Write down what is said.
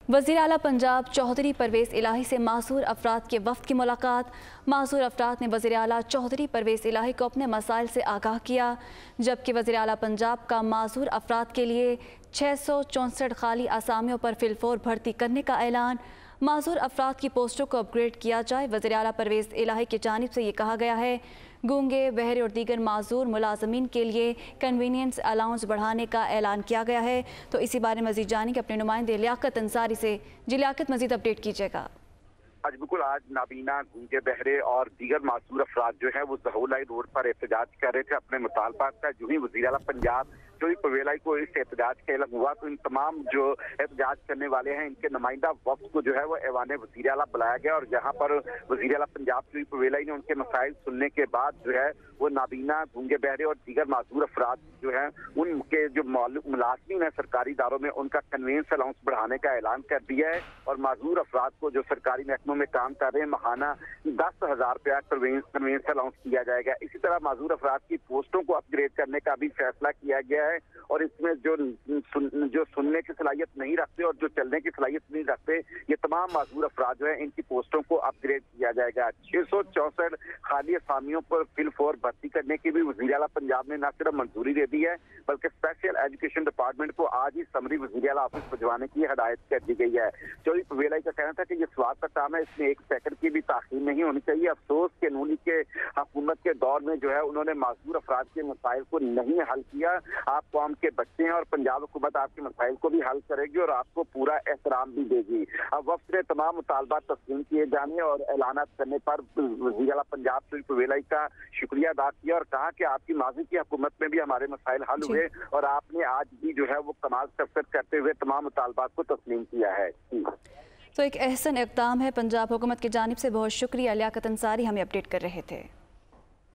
वज़ीर आला पंजाब चौधरी परवेज़ इलाही से मासूर अफराद के वफ़द की मुलाकात। मासूर अफराद ने वज़ीर आला चौधरी परवेज़ इलाही को अपने मसाइल से आगाह किया, जबकि वज़ीर आला पंजाब का मासूर अफराद के लिए 664 खाली आसामियों पर फिलफोर भर्ती करने का ऐलान। मासूर अफराद की पोस्टों को अपग्रेड किया जाए। वज़ीर आला परवेज़ इलाही की जानिब से ये कहा गया है। गूंगे, बहरे और दीगर माजूर मुलाजमीन के लिए कन्वीनियंस अलाउंस बढ़ाने का ऐलान किया गया है। तो इसी बारे में मज़ीद जानेंगे अपने नुमाइंदे लियाकत अंसारी से। जी लियाकत, मज़ीद अपडेट कीजिएगा। बिल्कुल, आज नाबीना, गूंगे, बहरे और दीगर मासूर अफराद जो है वो ज़हूलाई रोड पर एहतजाज कर रहे थे अपने मुतालबात का। जो ही वज़ीर आला पंजाब चौधरी परवेज़ इलाही को इस एहतजाज का इल्म हुआ तो इन तमाम जो एहतजाज करने वाले हैं इनके नुमाइंदा वफ्द को जो है वो ऐवान वज़ीर आला बुलाया गया, और जहाँ पर वज़ीर आला पंजाब चौधरी परवेज़ इलाही ने उनके मसाइल सुनने के बाद जो है वो नाबीना, गूंगे, बहरे और दीगर मासूर अफराद जो हैं उनके जो मुलाजमीन है सरकारी इदारों में उनका कन्वीनियंस अलाउंस बढ़ाने का ऐलान कर दिया है। और मासूर अफराद को जो सरकारी महकमों में काम कर रहे हैं माहाना 10,000 रुपया कन्वीनियंस अलाउंस किया जाएगा। इसी तरह मासूर अफराद की पोस्टों को अपग्रेड करने का भी फैसला किया गया है, और इसमें जो सुनने की सलाहियत नहीं रखते और जो चलने की सलाहियत नहीं रखते ये तमाम मासूर अफराद जो है इनकी पोस्टों को अपग्रेड किया जाएगा। 664 खाली असामियों पर फिलफोर भर्ती करने की भी वज़ीर आला पंजाब ने न सिर्फ मंजूरी दे दी है बल्कि स्पेशल एजुकेशन डिपार्टमेंट को आज ही समरी वज़ीर आला ऑफिस भिजवाने की हिदायत कर दी गई है। चौधरी परवेज़ इलाही का कहना था कि ये स्वाद का काम है, इसमें एक सेकंड की भी ताख़ीर नहीं होनी चाहिए। अफसोस के नून लीग के हुकूमत के दौर में जो है उन्होंने मासूर अफराद के मसाइल को नहीं हल किया। आप कौम के बच्चे हैं और पंजाब हुकूमत आपके मसाइल को भी हल करेगी और आपको पूरा एहतराम भी देगी। अब वफ्द ने तमाम मुतालबात तस्लीम किए जाने और ऐलानात करने पर वज़ीर आला पंजाब चौधरी परवेज़ इलाही का शुक्रिया अदा किया और कहा कि आपकी माजी की हुकूमत में भी हमारे मसाइल हल हुए और आपने आज भी जो है वो कमाल शख्सियत करते हुए तमाम मुतालबात को तस्लीम किया है। तो एक अहसन इक़दाम है पंजाब हुकूमत की जानिब से। बहुत शुक्रिया, लियाकत अंसारी हमें अपडेट कर रहे थे।